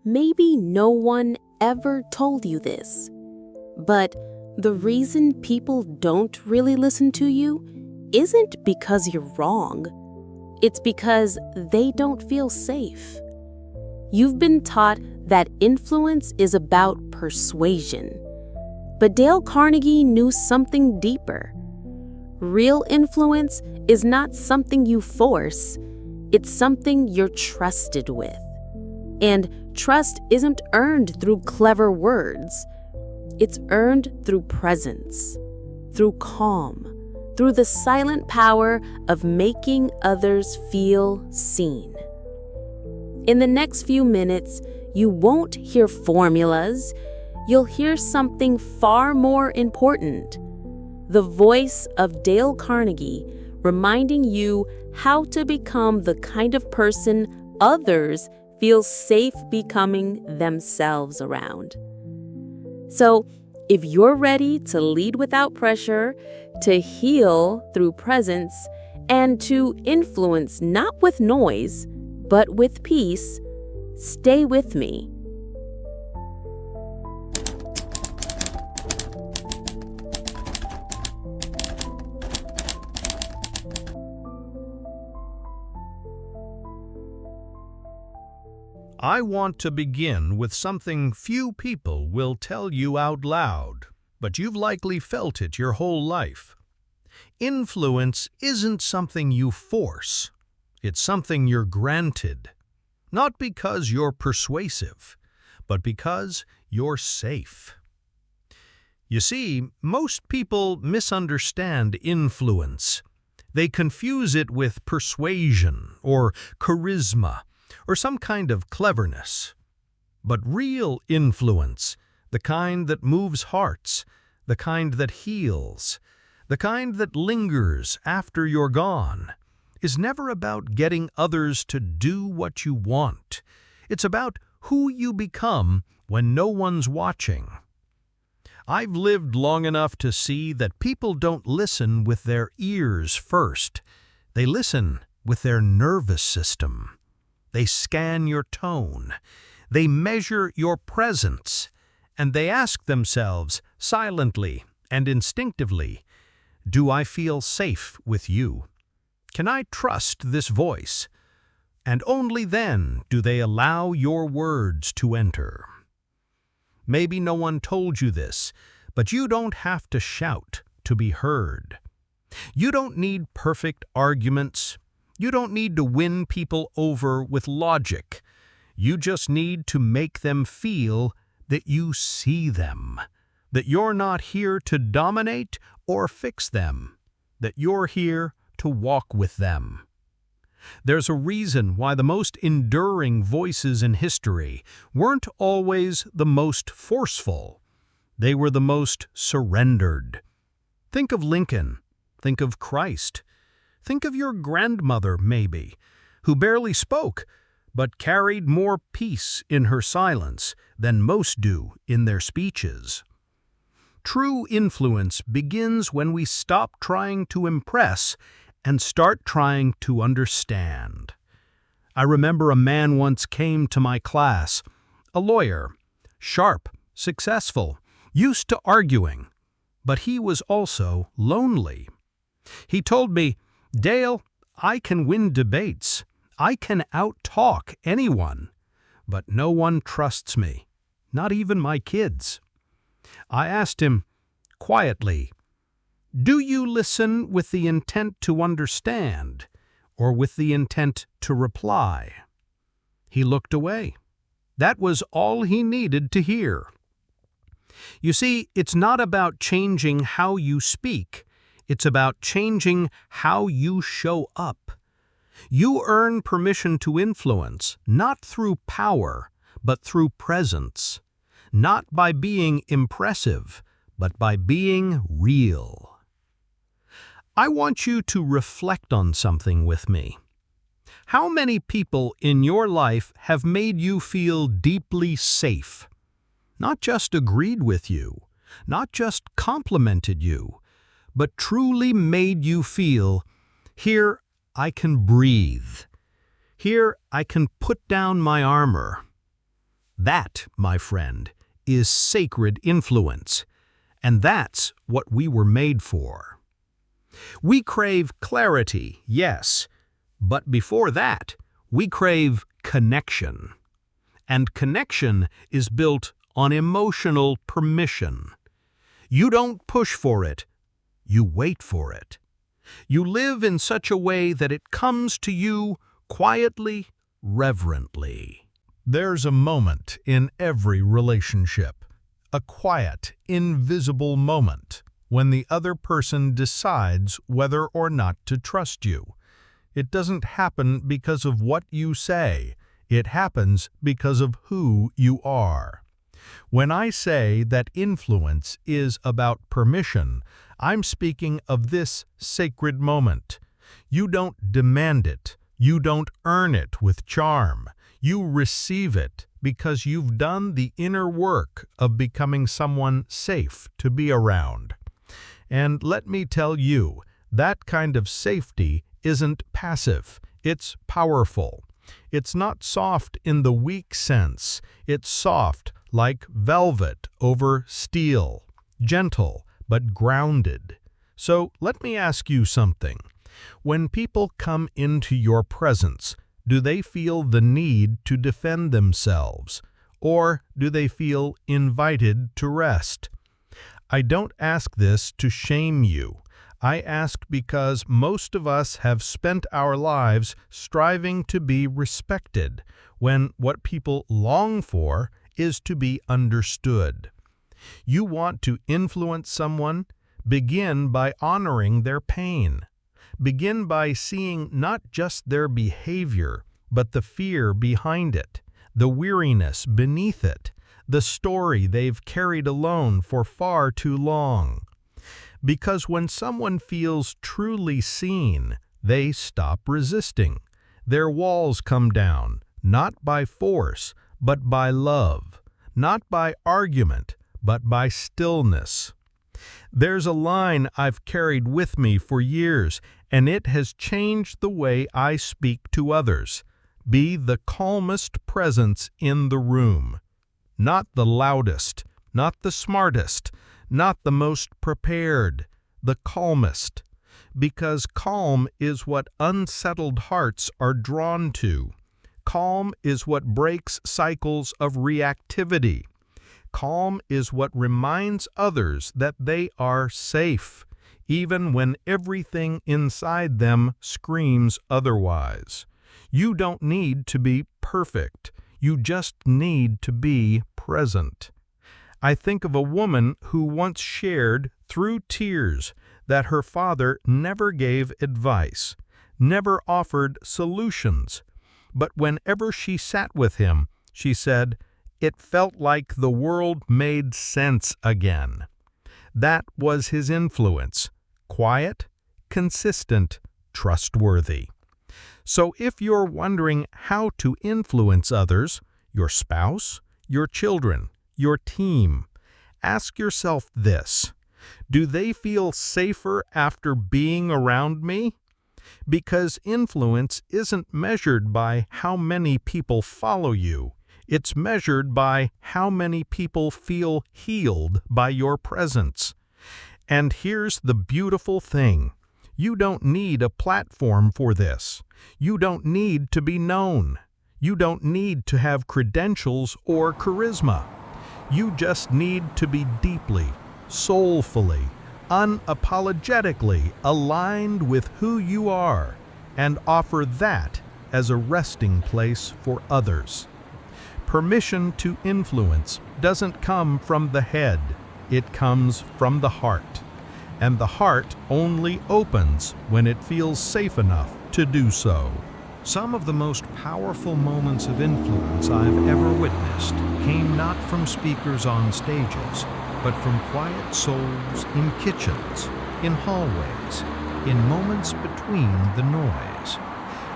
Maybe no one ever told you this, but the reason people don't really listen to you isn't because you're wrong. It's because they don't feel safe. You've been taught that influence is about persuasion, but Dale Carnegie knew something deeper. Real influence is not something you force, it's something you're trusted with. And trust isn't earned through clever words. It's earned through presence, through calm, through the silent power of making others feel seen. In the next few minutes, you won't hear formulas. You'll hear something far more important. The voice of Dale Carnegie reminding you how to become the kind of person others feel safe becoming themselves around. So, if you're ready to lead without pressure, to heal through presence, and to influence not with noise, but with peace, stay with me. I want to begin with something few people will tell you out loud, but you've likely felt it your whole life. Influence isn't something you force. It's something you're granted. Not because you're persuasive, but because you're safe. You see, most people misunderstand influence. They confuse it with persuasion or charisma, or some kind of cleverness. But real influence, the kind that moves hearts, the kind that heals, the kind that lingers after you're gone, is never about getting others to do what you want. It's about who you become when no one's watching. I've lived long enough to see that people don't listen with their ears first. They listen with their nervous system. They scan your tone, they measure your presence, and they ask themselves silently and instinctively, do I feel safe with you? Can I trust this voice? And only then do they allow your words to enter. Maybe no one told you this, but you don't have to shout to be heard. You don't need perfect arguments. You don't need to win people over with logic. You just need to make them feel that you see them, that you're not here to dominate or fix them, that you're here to walk with them. There's a reason why the most enduring voices in history weren't always the most forceful. They were the most surrendered. Think of Lincoln. Think of Christ. Think of your grandmother, maybe, who barely spoke, but carried more peace in her silence than most do in their speeches. True influence begins when we stop trying to impress and start trying to understand. I remember a man once came to my class, a lawyer, sharp, successful, used to arguing, but he was also lonely. He told me, Dale, I can win debates. I can out-talk anyone, but no one trusts me, not even my kids. I asked him, quietly, do you listen with the intent to understand, or with the intent to reply? He looked away. That was all he needed to hear. You see, it's not about changing how you speak. It's about changing how you show up. You earn permission to influence, not through power, but through presence. Not by being impressive, but by being real. I want you to reflect on something with me. How many people in your life have made you feel deeply safe? Not just agreed with you, not just complimented you, but truly made you feel, here I can breathe. Here I can put down my armor. That, my friend, is sacred influence. And that's what we were made for. We crave clarity, yes, but before that, we crave connection. And connection is built on emotional permission. You don't push for it, you wait for it. You live in such a way that it comes to you quietly, reverently. There's a moment in every relationship, a quiet, invisible moment, when the other person decides whether or not to trust you. It doesn't happen because of what you say. It happens because of who you are. When I say that influence is about permission, I'm speaking of this sacred moment. You don't demand it. You don't earn it with charm. You receive it because you've done the inner work of becoming someone safe to be around. And let me tell you, that kind of safety isn't passive. It's powerful. It's not soft in the weak sense. It's soft like velvet over steel, gentle but grounded. So let me ask you something. When people come into your presence, do they feel the need to defend themselves, or do they feel invited to rest? I don't ask this to shame you. I ask because most of us have spent our lives striving to be respected, when what people long for is to be understood. You want to influence someone? Begin by honoring their pain. Begin by seeing not just their behavior, but the fear behind it, the weariness beneath it, the story they've carried alone for far too long. Because when someone feels truly seen, they stop resisting. Their walls come down, not by force, but by love, not by argument, but by stillness. There's a line I've carried with me for years, and it has changed the way I speak to others. Be the calmest presence in the room. Not the loudest, not the smartest, not the most prepared, the calmest. Because calm is what unsettled hearts are drawn to. Calm is what breaks cycles of reactivity. Calm is what reminds others that they are safe, even when everything inside them screams otherwise. You don't need to be perfect. You just need to be present. I think of a woman who once shared, through tears, that her father never gave advice, never offered solutions. But whenever she sat with him, she said, it felt like the world made sense again. That was his influence. Quiet, consistent, trustworthy. So if you're wondering how to influence others, your spouse, your children, your team, ask yourself this: do they feel safer after being around me? Because influence isn't measured by how many people follow you. It's measured by how many people feel healed by your presence. And here's the beautiful thing. You don't need a platform for this. You don't need to be known. You don't need to have credentials or charisma. You just need to be deeply, soulfully, unapologetically aligned with who you are, and offer that as a resting place for others. Permission to influence doesn't come from the head, it comes from the heart. And the heart only opens when it feels safe enough to do so. Some of the most powerful moments of influence I've ever witnessed came not from speakers on stages, but from quiet souls in kitchens, in hallways, in moments between the noise.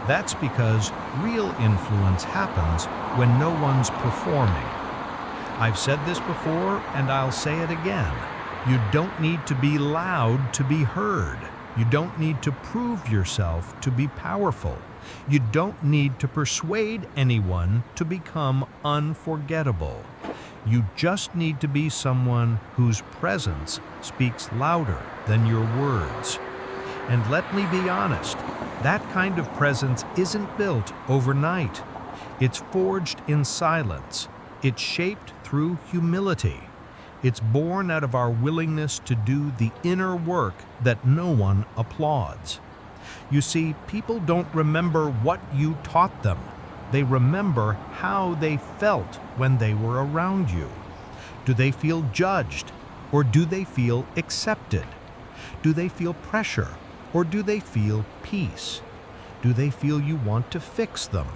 That's because real influence happens when no one's performing. I've said this before, and I'll say it again. You don't need to be loud to be heard. You don't need to prove yourself to be powerful. You don't need to persuade anyone to become unforgettable. You just need to be someone whose presence speaks louder than your words. And let me be honest, that kind of presence isn't built overnight. It's forged in silence. It's shaped through humility. It's born out of our willingness to do the inner work that no one applauds. You see, people don't remember what you taught them. They remember how they felt when they were around you. Do they feel judged, or do they feel accepted? Do they feel pressure, or do they feel peace? Do they feel you want to fix them,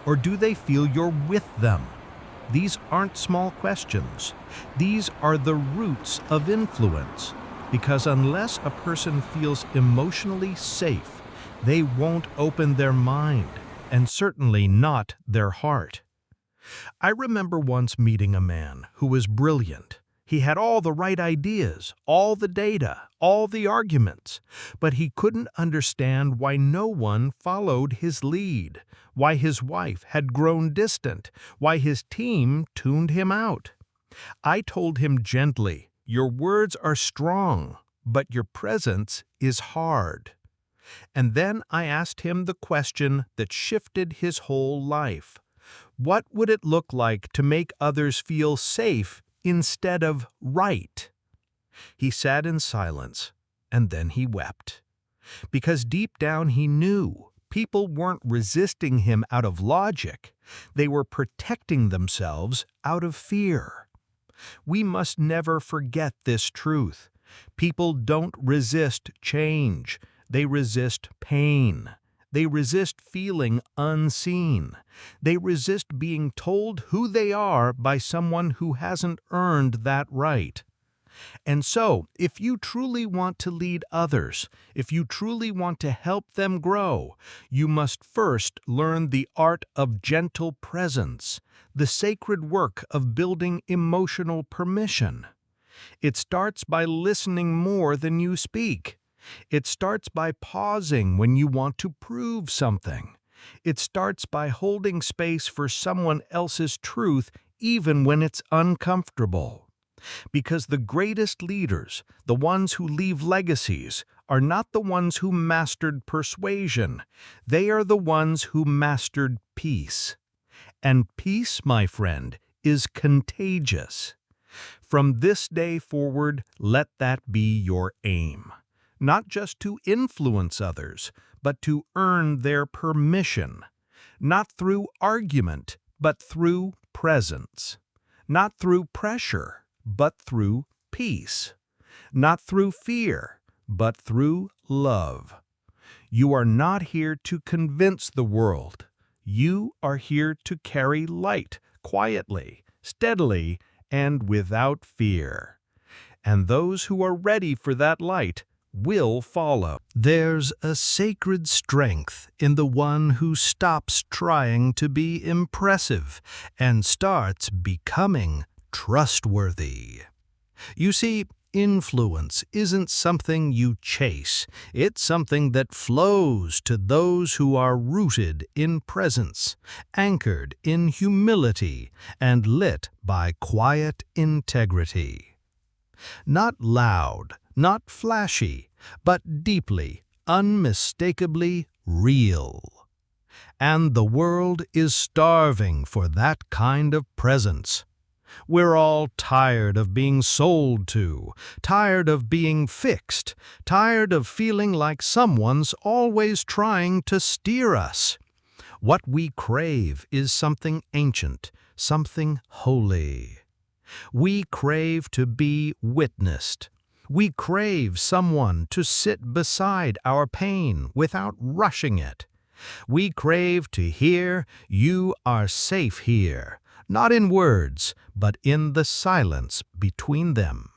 or do they feel you're with them? These aren't small questions. These are the roots of influence, because unless a person feels emotionally safe, they won't open their mind, and certainly not their heart. I remember once meeting a man who was brilliant. He had all the right ideas, all the data, all the arguments, but he couldn't understand why no one followed his lead, why his wife had grown distant, why his team tuned him out. I told him gently, "Your words are strong, but your presence is hard." And then I asked him the question that shifted his whole life. What would it look like to make others feel safe instead of right? He sat in silence, and then he wept. Because deep down he knew people weren't resisting him out of logic. They were protecting themselves out of fear. We must never forget this truth. People don't resist change. They resist pain. They resist feeling unseen. They resist being told who they are by someone who hasn't earned that right. And so, if you truly want to lead others, if you truly want to help them grow, you must first learn the art of gentle presence, the sacred work of building emotional permission. It starts by listening more than you speak. It starts by pausing when you want to prove something. It starts by holding space for someone else's truth even when it's uncomfortable. Because the greatest leaders, the ones who leave legacies, are not the ones who mastered persuasion. They are the ones who mastered peace. And peace, my friend, is contagious. From this day forward, let that be your aim. Not just to influence others, but to earn their permission. Not through argument, but through presence. Not through pressure, but through peace. Not through fear, but through love. You are not here to convince the world. You are here to carry light quietly, steadily, and without fear. And those who are ready for that light will follow. There's a sacred strength in the one who stops trying to be impressive and starts becoming trustworthy. You see, influence isn't something you chase. It's something that flows to those who are rooted in presence, anchored in humility, and lit by quiet integrity. Not loud, not flashy, but deeply, unmistakably real. And the world is starving for that kind of presence. We're all tired of being sold to, tired of being fixed, tired of feeling like someone's always trying to steer us. What we crave is something ancient, something holy. We crave to be witnessed. We crave someone to sit beside our pain without rushing it. We crave to hear, "You are safe here," not in words, but in the silence between them.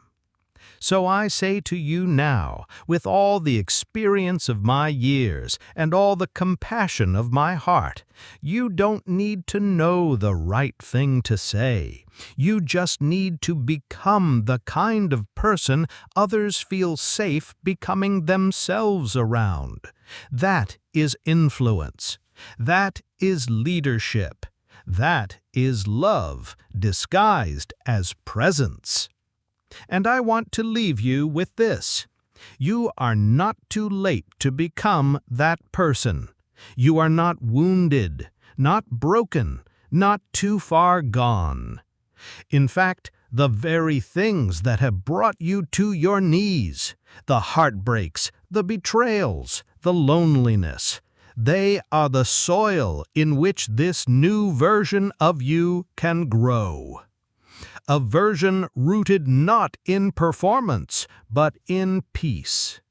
So I say to you now, with all the experience of my years and all the compassion of my heart, you don't need to know the right thing to say. You just need to become the kind of person others feel safe becoming themselves around. That is influence. That is leadership. That is love disguised as presence. And I want to leave you with this. You are not too late to become that person. You are not wounded, not broken, not too far gone. In fact, the very things that have brought you to your knees, the heartbreaks, the betrayals, the loneliness, they are the soil in which this new version of you can grow. A version rooted not in performance, but in peace.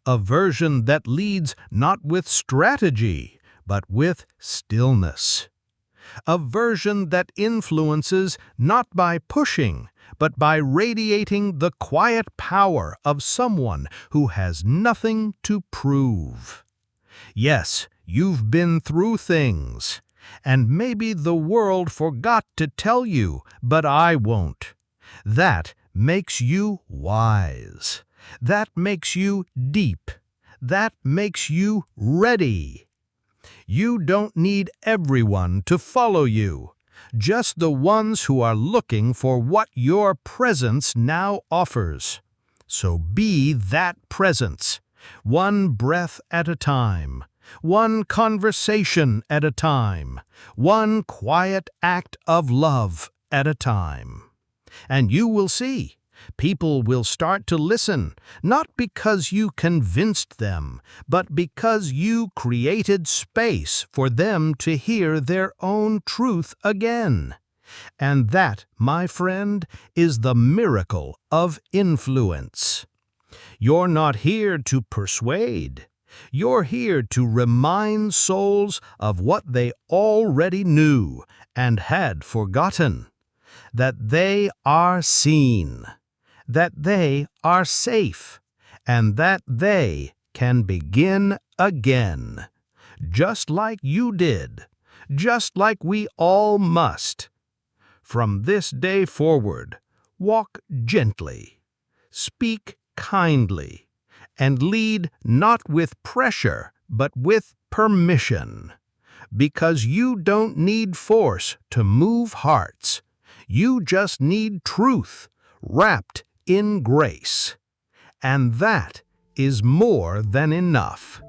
A version that leads not with strategy, but with stillness. A version that influences not by pushing, but by radiating the quiet power of someone who has nothing to prove. Yes, you've been through things, and maybe the world forgot to tell you, but I won't. That makes you wise. That makes you deep. That makes you ready. You don't need everyone to follow you, just the ones who are looking for what your presence now offers. So be that presence, one breath at a time, one conversation at a time, one quiet act of love at a time. And you will see. People will start to listen, not because you convinced them, but because you created space for them to hear their own truth again. And that, my friend, is the miracle of influence. You're not here to persuade. You're here to remind souls of what they already knew and had forgotten, that they are seen, that they are safe, and that they can begin again, just like you did, just like we all must. From this day forward, walk gently, speak kindly, and lead not with pressure, but with permission. Because you don't need force to move hearts. You just need truth, wrapped in grace. And that is more than enough.